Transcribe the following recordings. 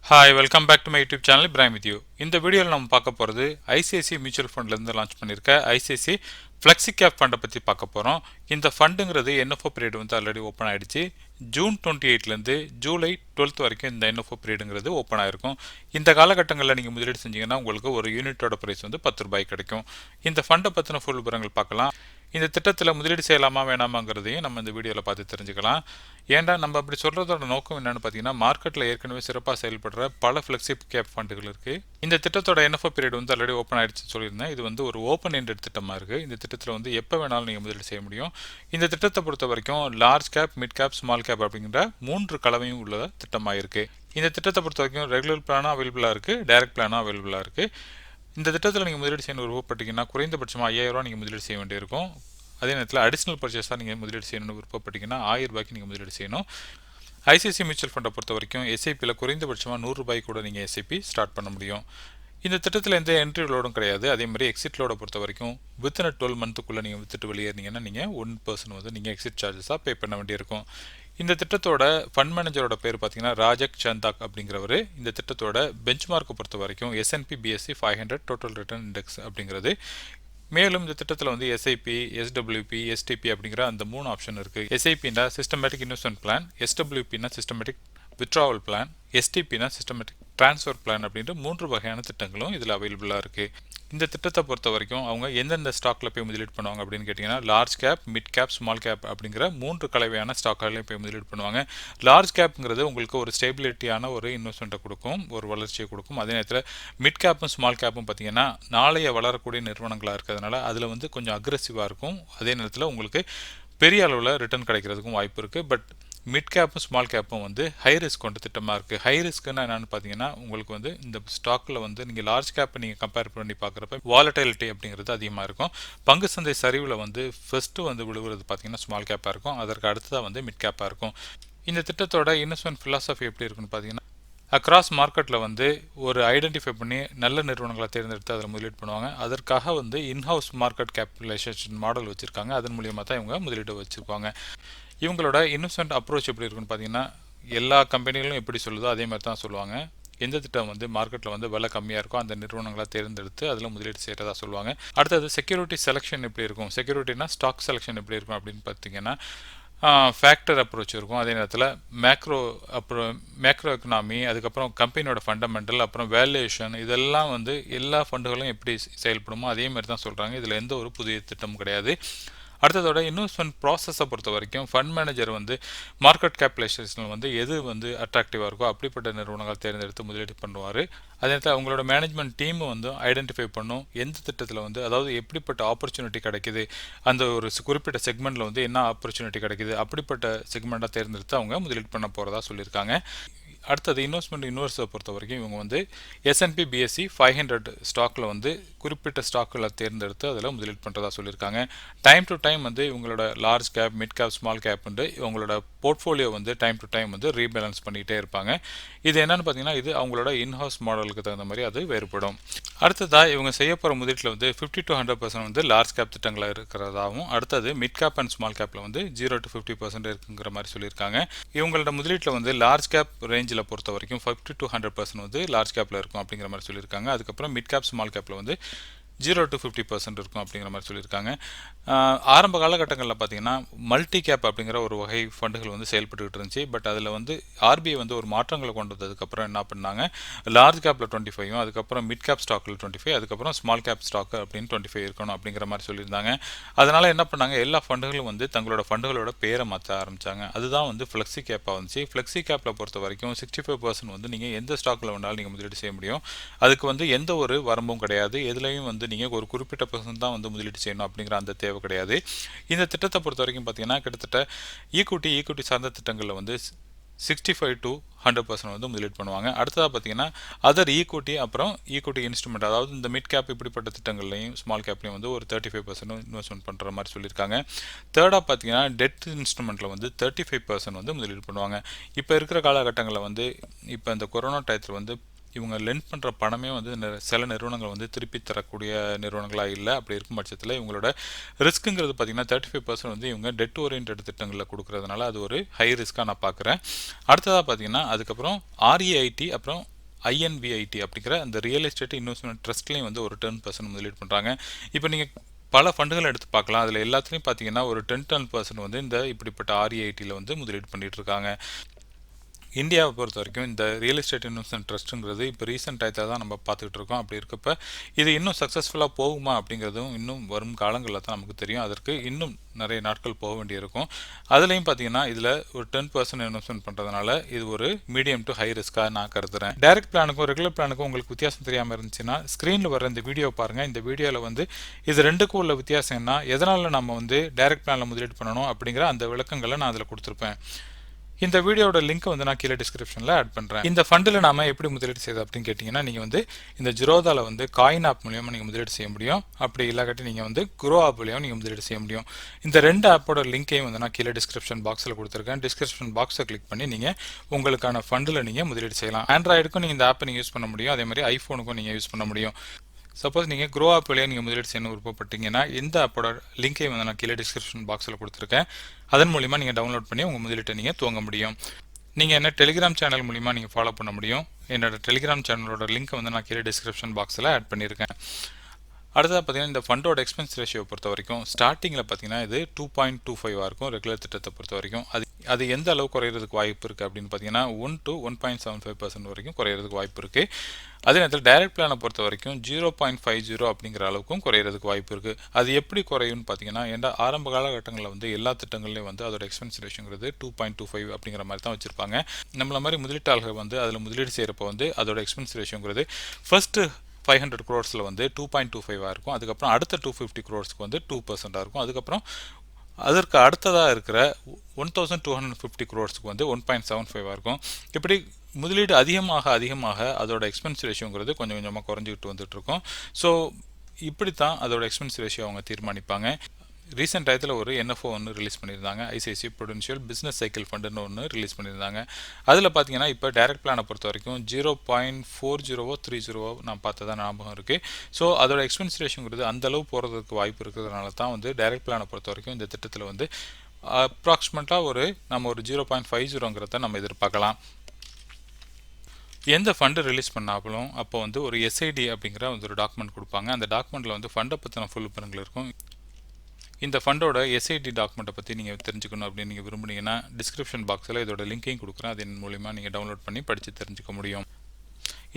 Hi welcome back to my YouTube channel Ibrahim with you. இந்த வீடியோவில் நம்ம பார்க்க போகிறது ஐசிஐசி மியூச்சுவல் ஃபண்ட்லேருந்து லான்ச் பண்ணியிருக்க ஐசிஐசி ஃப்ளெக்ஸி கேப் ஃபண்டை பற்றி பார்க்க போகிறோம். இந்த ஃபண்டுங்கிறது என்எஃப்ஓ பீரியட் வந்து ஆல்ரெடி ஓப்பன் ஆகிடுச்சு. ஜூன் 28லேருந்து ஜூலை 12 வரைக்கும் இந்த என்எஃப்ஓ பீரியடுங்கிறது ஓப்பன் ஆகிருக்கும். இந்த காலகட்டங்களில் நீங்கள் முதலீடு செஞ்சீங்கன்னா உங்களுக்கு ஒரு யூனிட்டோட ப்ரைஸ் வந்து 10 ரூபாய் கிடைக்கும். இந்த ஃபண்டை பற்றின ஃபுல் விவரங்கள் பார்க்கலாம். இந்த திட்டத்தில் முதலீடு செய்யலாமா வேணாமாங்கிறதையும் நம்ம இந்த வீடியோவில் பார்த்து தெரிஞ்சுக்கலாம். ஏன்டா நம்ம அப்படி சொல்கிறதோட நோக்கம் என்னென்னு பார்த்தீங்கன்னா, மார்க்கெட்டில் ஏற்கனவே சிறப்பாக செயல்படுற பல ஃப்ளெக்ஸி கேப் ஃபண்டுகள் இருக்குது. இந்த திட்டத்தோட என்எஃப்ஓ பீரியட் வந்து ஆல்ரெடி ஓப்பன் ஆகிடுச்சுன்னு சொல்லியிருந்தேன். இது வந்து ஒரு ஓப்பன் எண்டட் திட்டமாக இருக்குது. இந்த திட்டத்தில் வந்து எப்போ வேணாலும் நீங்கள் முதலீடு செய்ய முடியும். இந்த திட்டத்தை பொறுத்த வரைக்கும் large cap, mid cap, small cap அப்படிங்கிற 3 கலவையும் உள்ள திட்டமாக இருக்குது. இந்த திட்டத்தை பொறுத்த வரைக்கும் ரெகுலர் பிளானாக அவைலபிளாக இருக்குது, டைரக்ட் பிளானாக அவைலபிளாக இருக்குது. இந்த திட்டத்தில் நீங்கள் முதலீடு செய்யணும் விருப்பப்பட்டீங்கன்னா குறைந்தபட்சமாக 5000 ரூபா நீங்கள் முதலீடு செய்ய வேண்டியிருக்கும். அதே நேரத்தில் அடிஷ்னல் பர்ச்சேஸாக நீங்கள் முதலீடு செய்யணும்னு விருப்பப்பட்டீங்கன்னா 1000 ரூபாய்க்கு நீங்கள் முதலீடு செய்யணும். ஐசிஐசி மியூச்சுவல் ஃபண்டை பொறுத்த வரைக்கும் எஸ்ஐபியில் குறைந்தபட்சமாக 100 ரூபாய்க்கு கூட நீங்கள் எஸ்ஐபி ஸ்டார்ட் பண்ண முடியும். இந்த திட்டத்தில் எந்த என்ட்ரி லோடும் கிடையாது. அதே மாதிரி எக்ஸிட் லோடை பொறுத்த வரைக்கும் வித்தின் 12 மந்த்துக்குள்ளே நீங்கள் வித்துட்டு வெளியேறினீங்கன்னா நீங்கள் 1% வந்து நீங்கள் எக்ஸிட் சார்ஜஸாக பே பண்ண வேண்டியிருக்கும். இந்த திட்டத்தோட ஃபண்ட் மேனேஜரோட பேர் பார்த்தீங்கன்னா ராஜக் சந்தாக் அப்படிங்கிறவர். இந்த திட்டத்தோட பெஞ்ச்மார்க்கை பொறுத்த வரைக்கும் S&P BSE 500 total return index அப்படிங்கிறது. மேலும் இந்த திட்டத்தில் வந்து எஸ்ஐபி, எஸ்டபிள்யூபி, எஸ்டிபி அப்படிங்கிற அந்த 3 ஆப்ஷன் இருக்குது. எஸ்ஐபின்னா சிஸ்டமேட்டிக் இன்வெஸ்ட்மெண்ட் பிளான், எஸ்டபிள்யூபின்னா சிஸ்டமேட்டிக் வித்ட்ராவல் பிளான், எஸ்டிபின்னா சிஸ்டமேட்டிக் ட்ரான்ஸ்ஃபர் பிளான் அப்படின்ற 3 வகையான திட்டங்களும் இதில் அவைலபிளாக இருக்குது. இந்த திட்டத்தை பொறுத்த வரைக்கும் அவங்க எந்தெந்த ஸ்டாக்கில் போய் முதலீடு பண்ணுவாங்க அப்படின்னு கேட்டிங்கன்னா, large cap, mid cap, small cap அப்படிங்கிற 3 கலவையான ஸ்டாக்குகளையும் போய் முதலீடு பண்ணுவாங்க. லார்ஜ் கேப்ங்கிறது உங்களுக்கு ஒரு ஸ்டேபிலிட்டியான ஒரு இன்வெஸ்ட்மெண்ட்டை கொடுக்கும், ஒரு வளர்ச்சியை கொடுக்கும். அதே நேரத்தில் மிட் கேப்பும் ஸ்மால் கேப்பும் பார்த்தீங்கன்னா நாளைய வளரக்கூடிய நிறுவனங்களாக இருக்கிறதுனால அதில் வந்து கொஞ்சம் அக்ரெசிவாக இருக்கும். அதே நேரத்தில் உங்களுக்கு பெரிய அளவில் ரிட்டர்ன் கிடைக்கிறதுக்கும் வாய்ப்பு இருக்குது. பட் மிட் கேப்பும் ஸ்மால் கேப்பும் வந்து ஹை ரிஸ்க் கொண்ட திட்டமாக இருக்குது. ஹை ரிஸ்க்குன்னா என்னென்னு பார்த்தீங்கன்னா, உங்களுக்கு வந்து இந்த ஸ்டாக்கில் வந்து நீங்கள் லார்ஜ் கேப்பை நீங்கள் கம்பேர் பண்ணி பார்க்குறப்ப வாலட்டிலிட்டி அப்படிங்கிறது அதிகமாக இருக்கும். பங்கு சந்தை சரிவில் வந்து ஃபஸ்ட்டு வந்து விழுவுறது பார்த்தீங்கன்னா ஸ்மால் கேப்பாக இருக்கும். அதற்கு அடுத்ததாக வந்து மிட் கேப்பாக இருக்கும். இந்த திட்டத்தோட இன்வெஸ்ட்மெண்ட் ஃபிலாசபி எப்படி இருக்குன்னு பார்த்தீங்கன்னா, அக்ராஸ் மார்க்கெட்டில் வந்து ஒரு ஐடென்டிஃபை பண்ணி நல்ல நிறுவனங்களை தேர்ந்தெடுத்து அதில் முதலீடு பண்ணுவாங்க. அதற்காக வந்து இன்ஹவுஸ் மார்க்கெட் கேபிட்டலைசேஷன் மாடல் வச்சுருக்காங்க. அதன் மூலியமாக தான் இவங்க முதலீடு வச்சுருப்பாங்க. இவங்களோட இன்வெஸ்ட்மெண்ட் அப்ரோச் எப்படி இருக்குன்னு பார்த்தீங்கன்னா, எல்லா கம்பெனிகளும் எப்படி சொல்லுதோ அதே மாதிரி தான் சொல்லுவாங்க. எந்த திட்டம் வந்து மார்க்கெட்டில் வந்து விலை கம்மியாக இருக்கோ அந்த நிறுவனங்களை தேர்ந்தெடுத்து அதில் முதலீடு செய்கிறதா சொல்லுவாங்க. அடுத்தது செக்யூரிட்டி செலெக்ஷன் எப்படி இருக்கும், செக்யூரிட்டினா ஸ்டாக் செலெக்ஷன் எப்படி இருக்கும் அப்படின்னு பார்த்தீங்கன்னா, ஃபேக்டர் அப்ரோச் இருக்கும். அதே நேரத்தில் மேக்ரோ எக்கனாமி, அதுக்கப்புறம் கம்பெனியோட ஃபண்டமெண்டல், அப்புறம் வேல்யூஷன், இதெல்லாம் வந்து எல்லா ஃபண்டுகளும் எப்படி செயல்படுமோ அதே மாதிரி தான் சொல்கிறாங்க. இதில் எந்த ஒரு புதிய திட்டமும் கிடையாது. அடுத்ததோட இன்வெஸ்ட்மெண்ட் ப்ராசஸை பொறுத்த வரைக்கும் ஃபண்ட் மேனேஜர் வந்து மார்க்கெட் கேபிட்டலைசேஷனில் வந்து எது வந்து அட்ராக்டிவாக இருக்கோ அப்படிப்பட்ட நிறுவனங்கள் தேர்ந்தெடுத்து முதலீடு பண்ணுவார். அதே நேரத்தில் அவங்களோட மேனேஜ்மெண்ட் டீம் வந்து ஐடென்டிஃபை பண்ணும் எந்த திட்டத்தில் வந்து, அதாவது எப்படிப்பட்ட ஆப்பர்ச்சுனிட்டி கிடைக்குது, அந்த ஒரு குறிப்பிட்ட செக்மெண்ட்டில் வந்து என்ன ஆப்பர்ச்சுனிட்டி கிடைக்குது அப்படிப்பட்ட செக்மெண்ட்டாக தேர்ந்தெடுத்து அவங்க முதலீடு பண்ண போகிறதா சொல்லியிருக்காங்க. அடுத்தது இன்வெஸ்ட்மெண்ட் யூனிவர்ஸை பொறுத்த வரைக்கும் இவங்க வந்து S&P BSE 500 ஸ்டாக்கில் வந்து குறிப்பிட்ட ஸ்டாக்கில் தேர்ந்தெடுத்து அதில் முதலீடு பண்ணுறதா சொல்லியிருக்காங்க. டைம் டு டைம் வந்து இவங்களோட large cap, mid cap, small cap வந்து இவங்களோட போர்ட்ஃபோலியோ வந்து டைம் டு டைம் வந்து ரீபேலன்ஸ் பண்ணிகிட்டே இருப்பாங்க. இது என்னென்னு பார்த்தீங்கன்னா, இது அவங்களோட இன்ஹவுஸ் மாடலுக்கு தகுந்த மாதிரி அது வேறுபடும். அடுத்ததாக இவங்க செய்ய போகிற முதலீட்டில் வந்து 50 to 100% வந்து லார்ஜ் கேப் திட்டங்களாக இருக்கிறதாகவும், அடுத்தது மிட் கேப் அண்ட் ஸ்மால் கேப்பில் வந்து 0 to 50% இருக்குங்கிற மாதிரி சொல்லியிருக்காங்க. இவங்களோட முதலீட்டில் வந்து லார்ஜ் கேப் ரேஞ்சில் பொறுத்த வரைக்கும் 50 to 100% வந்து லார்ஜ் கேப்பில் இருக்கும் அப்படிங்கிற மாதிரி சொல்லியிருக்காங்க. அதுக்கப்புறம் மிட் கேப், ஸ்மால் கேப்பில் வந்து 0 to 50% இருக்கும் அப்படிங்கிற மாதிரி சொல்லியிருக்காங்க. ஆரம்ப காலகட்டங்களில் பார்த்தீங்கன்னா மல்டி கேப் அப்படிங்கிற ஒரு வகை ஃபண்டுகள் வந்து செயல்பட்டுக்கிட்டு இருந்துச்சு. பட் அதில் வந்து RBI வந்து ஒரு மாற்றங்களை கொண்டு வந்ததுக்கப்புறம் என்ன பண்ணாங்க, லார்ஜ் கேப்பில் 25, அதுக்கப்புறம் மிட் கேப் ஸ்டாக்கில் 25, அதுக்கப்புறம் ஸ்மால் கேப் ஸ்டாக் அப்படின்னு 25 இருக்கணும் அப்படிங்கிற மாதிரி சொல்லியிருந்தாங்க. அதனால் என்ன பண்ணாங்க, எல்லா ஃபண்டுகளும் வந்து தங்களோட ஃபண்டுகளோட பேரை மாற்ற ஆரம்பித்தாங்க. அதுதான் வந்து ஃப்ளெக்ஸி கேப்பாக வந்துச்சு. ஃப்ளெக்ஸி கேப்பில் பொறுத்த வரைக்கும் 65% வந்து நீங்கள் எந்த ஸ்டாக்கில் வேணாலும் நீங்கள் முதலீடு செய்ய முடியும். அதுக்கு வந்து எந்த ஒரு வரம்பும் கிடையாது. எதுலையும் வந்து நீங்கள் ஒரு குறிப்பிட்ட பர்சன்ட் தான் வந்து முதலீடு செய்யணும் அப்படிங்கிற அந்த தேவை கிடையாது. இந்த திட்டத்தை பொறுத்த வரைக்கும் பார்த்தீங்கன்னா கிட்டத்தட்ட ஈக்குவிட்டி சார்ந்த திட்டங்களில் வந்து 65 to 100% வந்து முதலீடு பண்ணுவாங்க. அடுத்ததாக பார்த்தீங்கன்னா அதர் ஈக்குவிட்டி, அப்புறம் ஈக்குவிட்டி இன்ஸ்ட்ருமெண்ட், அதாவது இந்த மிட் கேப் இப்படிப்பட்ட திட்டங்கள்லையும் ஸ்மால் கேப்லையும் வந்து ஒரு 35% இன்வெஸ்ட்மெண்ட் பண்ணுற மாதிரி சொல்லியிருக்காங்க. தேர்டாக பார்த்தீங்கன்னா டெட் இன்ஸ்ட்ருமெண்ட்டில் வந்து 35% வந்து முதலீடு பண்ணுவாங்க. இப்போ இருக்கிற காலகட்டங்களில் வந்து இப்போ இந்த கொரோனா டயத்தில் வந்து இவங்க லெண்ட் பண்ணுற பணமே வந்து சில நிறுவனங்கள் வந்து திருப்பி தரக்கூடிய நிறுவனங்களாக இல்லை. அப்படி இருக்கும் பட்சத்தில் இவங்களோட ரிஸ்க்குங்கிறது பார்த்திங்கன்னா 35% வந்து இவங்க டெட் ஓரியன்ட் திட்டங்களில் கொடுக்குறதுனால அது ஒரு ஹை ரிஸ்க்காக நான் பார்க்குறேன். அடுத்ததாக பார்த்திங்கன்னா அதுக்கப்புறம் REIT, அப்புறம் ஐஎன்விஐடி அப்படிங்கிற அந்த ரியல் எஸ்டேட் இன்வெஸ்ட்மெண்ட் ட்ரஸ்ட்லையும் வந்து ஒரு 10% முதலீடு பண்ணுறாங்க. இப்போ நீங்கள் பல ஃபண்டுகள் எடுத்து பார்க்கலாம். அதில் எல்லாத்துலேயும் பார்த்தீங்கன்னா ஒரு 10% வந்து இந்த இப்படிப்பட்ட ஆர்இஐடியில் வந்து முதலீடு பண்ணிட்டு இருக்காங்க. இந்தியாவை பொறுத்த வரைக்கும் இந்த ரியல் எஸ்டேட் இன்வெஸ்ட்மெண்ட் ட்ரஸ்ட்டுங்கிறது இப்போ ரீசெண்ட் டயத்தில் தான் நம்ம பார்த்துக்கிட்டு இருக்கோம். அப்படி இருக்கப்ப இது இன்னும் சக்ஸஸ்ஃபுல்லாக போகுமா அப்படிங்கிறதும் இன்னும் வரும் காலங்களில் தான் நமக்கு தெரியும். அதற்கு இன்னும் நிறைய நாட்கள் போக வேண்டியிருக்கும். அதுலேயும் பார்த்தீங்கன்னா இதில் ஒரு 10% இன்வெஸ்ட்மெண்ட் பண்ணுறதுனால இது ஒரு மீடியம் டு ஹை ரிஸ்க்காக நான் கருதுறேன். டைரக்ட் பிளானுக்கும் ரெகுலர் பிளானுக்கும் உங்களுக்கு வித்தியாசம் தெரியாமல் இருந்துச்சுன்னா ஸ்க்ரீனில் வர இந்த வீடியோ பாருங்கள். இந்த வீடியோவில் வந்து இது ரெண்டுக்கும் உள்ள வித்தியாசம் என்ன, எதனால் நம்ம வந்து டைரக்ட் பிளானில் முதலீடு பண்ணணும் அப்படிங்கிற அந்த விளக்கங்களை நான் அதில் கொடுத்துருப்பேன். இந்த வீடியோட லிங்க்கை வந்து நான் கீழே டிஸ்கிரிப்ஷனில் ஆட் பண்ணுறேன். இந்த ஃபண்டில் நாம எப்படி முதலீடு செய்யுது அப்படின்னு கேட்டிங்கன்னா, நீங்கள் வந்து இந்த ஜிரோதாவில் வந்து காயின் ஆப் மூலியமாக நீங்கள் முதலீடு செய்ய முடியும். அப்படி இல்லாட்டி நீங்கள் வந்து குரோ ஆப் மூலியமாக நீங்கள் முதலீடு செய்ய முடியும். இந்த ரெண்டு ஆப்போட லிங்க்கையும் வந்து நான் கீழே டிஸ்கிரிப்ஷன் பாக்ஸில் கொடுத்துருக்கேன். டிஸ்கிரிப்ஷன் பாக்ஸை கிளிக் பண்ணி நீங்கள் உங்களுக்கான ஃபண்டில் நீங்கள் முதலீடு செய்யலாம். ஆண்ட்ராய்டுக்கும் நீங்கள் இந்த ஆப்பை நீங்கள் யூஸ் பண்ண முடியும். அதே மாதிரி ஐஃபோனுக்கும் நீங்கள் யூஸ் பண்ண முடியும். சப்போஸ் நீங்கள் க்ரோ ஆப் வழியாக நீங்கள் முதலீடு செய்யணும் விருப்பப்பட்டீங்கன்னா இந்த ஆப்போட லிங்கையும் வந்து நான் கீழே டிஸ்கிரிப்ஷன் பாக்ஸில் கொடுத்துருக்கேன். அதன் மூலிமா நீங்கள் டவுன்லோட் பண்ணி உங்கள் முதலீட்டை நீங்கள் துவங்க முடியும். நீங்கள் என்ன டெலிகிராம் சேனல் மூலிமா நீங்கள் ஃபாலோ பண்ண முடியும். என்னோட டெலிகிராம் சேனலோட லிங்க்கை வந்து நான் கீழே டிஸ்கிரிப்ஷன் பாக்ஸில் ஆட் பண்ணியிருக்கேன். அடுத்ததாக பார்த்தீங்கன்னா இந்த ஃபண்டோட எக்ஸ்பென்ஸ் ரேஷியோ பொறுத்த வரைக்கும் ஸ்டார்டிங்கில் பார்த்தீங்கன்னா இது 2.25 இருக்கும். ரெகுலர் திட்டத்தை பொறுத்த வரைக்கும் அது எந்த அளவு குறையிறதுக்கு வாய்ப்பு இருக்குது அப்படின்னு பார்த்தீங்கன்னா 1 to 1.75% வரைக்கும் குறையிறதுக்கு வாய்ப்பு இருக்குது. அதே நேரத்தில் டைரக்ட் பிளானை பொறுத்த வரைக்கும் 0.50 அப்படிங்கிற அளவுக்கும் குறையிறதுக்கு வாய்ப்பு இருக்குது. அது எப்படி குறையும்னு பார்த்தீங்கன்னா, ஏன்னா ஆரம்ப காலகட்டங்களில் வந்து எல்லா திட்டங்கள்லையும் வந்து அதோட எக்ஸ்பென்ஸ் ரேஷியோங்கிறது 2.25 அப்படிங்கிற மாதிரி தான் வச்சுருப்பாங்க. நம்மள மாதிரி முதலீட்டாளர்கள் வந்து அதில் முதலீடு செய்கிறப்ப வந்து அதோட எக்ஸ்பென்ஸ் ரேஷியோங்கிறது ஃபர்ஸ்ட்டு 500 crores வந்து 2.25 இருக்கும். அதுக்கப்புறம் அடுத்த 250 crores வந்து 2% இருக்கும். அதுக்கப்புறம் அதற்கு அடுத்ததாக இருக்கிற 1250 crores வந்து 1.75 இருக்கும். இப்படி முதலீடு அதிகமாக அதோட எக்ஸ்பென்ஸ் ரேஷியோங்கிறது கொஞ்சம் கொஞ்சமாக குறைஞ்சிக்கிட்டு வந்துட்டு இருக்கும். ஸோ இப்படி தான் அதோட எக்ஸ்பென்ஸ் ரேஷியோ அவங்க தீர்மானிப்பாங்க. ரீசெண்ட் டயத்தில் ஒரு என்எஃப்ஓ ஒன்று ரிலீஸ் பண்ணியிருந்தாங்க. ஐசிஐசி ப்ரூடென்ஷியல் பிஸ்னஸ் சைக்கிள் ஃபண்டுன்னு ஒன்று ரிலீஸ் பண்ணியிருந்தாங்க. அதில் பார்த்தீங்கன்னா இப்போ டைரக்ட் பிளானை பொறுத்த வரைக்கும் 0.4030 நான் பார்த்ததா ஞாபகம் இருக்குது. ஸோ அதோட எக்ஸ்பென்ஸ் ரேஷியோங்கிறது அந்தளவு போகிறதுக்கு வாய்ப்பு இருக்கிறதுனால தான் வந்து டைரக்ட் பிளானை பொறுத்த வரைக்கும் இந்த திட்டத்தில் வந்து அப்ராக்சிமேட்டாக நம்ம ஒரு 0.50ங்கிறத நம்ம எதிர்பார்க்கலாம். எந்த ஃபண்டு ரிலீஸ் பண்ணாலும் அப்போ வந்து ஒரு எஸ்ஐடி அப்படிங்கிற ஒரு டாக்குமெண்ட் கொடுப்பாங்க. அந்த டாக்குமெண்ட்டில் வந்து ஃபண்டை பற்றின ஃபுல் விவரங்கள் இருக்கும். இந்த ஃபண்டோட எஸ்ஐடி டாக்குமெண்ட்டை பற்றி நீங்கள் தெரிஞ்சுக்கணும் அப்படின்னு நீங்கள் விரும்புனீங்கன்னா டிஸ்கிரிப்ஷன் பாக்ஸில் இதோட லிங்கையும் கொடுக்குறேன். அதன் மூலிமா நீங்கள் டவுன்லோட் பண்ணி படித்து தெரிஞ்சுக்க முடியும்.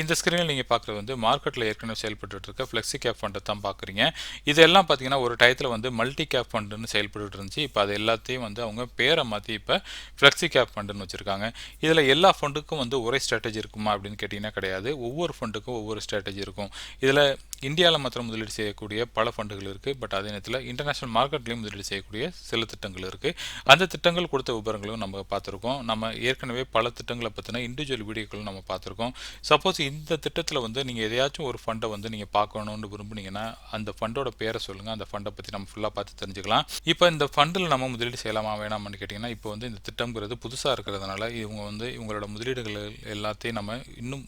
இந்த ஸ்க்ரீனில் நீங்கள் பார்க்குறது வந்து மார்க்கெட்டில் ஏற்கனவே செயல்பட்டு இருக்க ஃப்ளெக்ஸி கேப் ஃபண்டை தான் பார்க்குறீங்க. இதெல்லாம் பார்த்தீங்கன்னா ஒரு டயத்தில் வந்து மல்டி கேப் ஃபண்டுன்னு செயல்பட்டு இருந்துச்சு. இப்போ அது எல்லாத்தையும் வந்து அவங்க பேரை மாற்றி இப்போ ஃப்ளெக்ஸி கேப் ஃபண்டுன்னு வச்சுருக்காங்க. இதில் எல்லா ஃபண்டுக்கும் வந்து ஒரே ஸ்ட்ராட்டஜி இருக்குமா அப்படின்னு கேட்டிங்கன்னா கிடையாது. ஒவ்வொரு ஃபண்டுக்கும் ஒவ்வொரு ஸ்ட்ராட்டஜி இருக்கும். இதில் இந்தியாவில் மாத்திரம் முதலீடு செய்யக்கூடிய பல ஃபண்டுகள் இருக்குது. பட் அதே நேரத்தில் இன்டர்நேஷனல் மார்க்கெட்லேயும் முதலீடு செய்யக்கூடிய சில திட்டங்கள் இருக்குது. அந்த திட்டங்கள் கொடுத்த விவரங்களும் நம்ம பார்த்துருக்கோம். நம்ம ஏற்கனவே பல திட்டங்களை பற்றின இண்டிவிஜுவல் வீடியோக்களும் நம்ம பார்த்துருக்கோம். சப்போஸ் இந்த திட்டத்தில் வந்து நீங்கள் எதையாச்சும் ஒரு ஃபண்டை வந்து நீங்கள் பார்க்கணுன்னு விரும்புனீங்கன்னா அந்த ஃபண்டோட பேரை சொல்லுங்கள். அந்த ஃபண்டை பற்றி நம்ம ஃபுல்லாக பார்த்து தெரிஞ்சுக்கலாம். இப்போ இந்த ஃபண்டில் நம்ம முதலீடு செய்யலாமா வேணாமான்னு கேட்டிங்கன்னா, இப்போ வந்து இந்த திட்டங்கிறது புதுசாக இருக்கிறதுனால இவங்க வந்து இவங்களோட முதலீடுகள் எல்லாத்தையும் நம்ம இன்னும்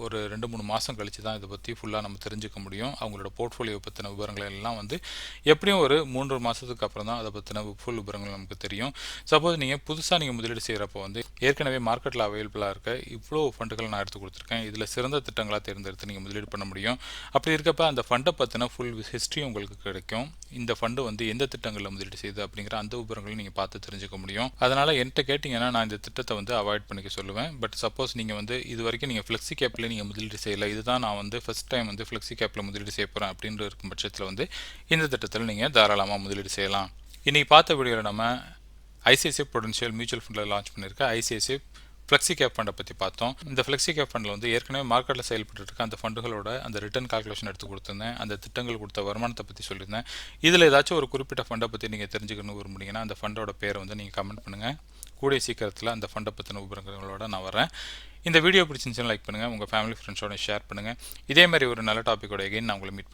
ஒரு 2-3 மாதம் கழித்து தான் இதை பற்றி ஃபுல்லாக நம்ம தெரிஞ்சுக்க முடியும். அவங்களோட போர்ட்ஃபோலியோ பற்றின விவரங்கள் எல்லாம் வந்து எப்படியும் ஒரு 3 மாதத்துக்கு அப்புறம் தான் அதை பற்றின ஃபுல் விவரங்கள் நமக்கு தெரியும். சப்போஸ் நீங்கள் புதுசாக முதலீடு செய்கிறப்போ வந்து ஏற்கனவே மார்க்கெட்டில் அவைலபிளாக இருக்க இவ்வளோ ஃபண்டுகள் நான் எடுத்து கொடுத்துருக்கேன். இதில் சிறந்த திட்டங்களாக தேர்ந்தெடுத்து நீங்கள் முதலீடு பண்ண முடியும். அப்படி இருக்கப்ப அந்த ஃபண்டை பற்றின ஃபுல் ஹிஸ்ட்ரி உங்களுக்கு கிடைக்கும். இந்த ஃபண்டு வந்து எந்த திட்டங்களில் முதலீடு செய்யுது அப்படிங்கிற அந்த விவரங்களும் நீங்கள் பார்த்து தெரிஞ்சுக்க முடியும். அதனால் என்கிட்ட கேட்டிங்கன்னா நான் இந்த திட்டத்தை வந்து அவாய்ட் பண்ணிக்க சொல்லுவேன். பட் சப்போஸ் நீங்கள் வந்து இது வரைக்கும் நீங்கள் ஃப்ளெக்ஸி கேப்பில் நீங்கள் முதலீடு செய்யலை, இதுதான் நான் வந்து ஃபஸ்ட் டைம் வந்து ஃப்ளெக்ஸி கேப்பில் முதலீடு செய்ய போகிறேன் அப்படின்ற இருக்கும் பட்சத்தில் வந்து இந்த திட்டத்தில் நீங்கள் தாராளமாக முதலீடு செய்யலாம். இன்றைக்கி பார்த்த வீடியோவில் நம்ம ஐசிஐசி ப்ரூடென்ஷியல் மியூச்சுவல் ஃபண்டில் லான்ச் பண்ணியிருக்க ஐசிஐசி ஃப்ளெக்ஸி கேப் ஃபண்டை பற்றி பார்த்தோம். இந்த ஃப்ளெக்ஸி கேப் ஃபண்டில் வந்து ஏற்கனவே மார்க்கெட்டில் செயல்பட்டு இருக்க அந்த ஃபண்டுகளோட அந்த ரிட்டர்ன் கால்குலேஷன் எடுத்து கொடுத்துருந்தேன். அந்த திட்டங்கள் கொடுத்த வருமானத்தை பற்றி சொல்லியிருந்தேன். இதில் ஏதாச்சும் ஒரு குறிப்பிட்ட ஃபண்டை பற்றி நீங்கள் தெரிஞ்சுக்கணும் விரும்புனீங்கன்னா அந்த ஃபண்டோட பேரை வந்து நீங்கள் கமெண்ட் பண்ணுங்கள். கூடிய சீக்கிரத்தில் அந்த ஃபண்டை பற்றின விவரங்களோட நான் வரேன். இந்த வீடியோ பிடிச்சிருந்துச்சுன்னா லைக் பண்ணுங்கள். உங்கள் ஃபேமிலி ஃப்ரெண்ட்ஸோட ஷேர் பண்ணுங்கள். இதே மாதிரி ஒரு நல்ல டாப்பிக்கோட எகைன் நான் உங்களை மீட் பண்ணுறேன்.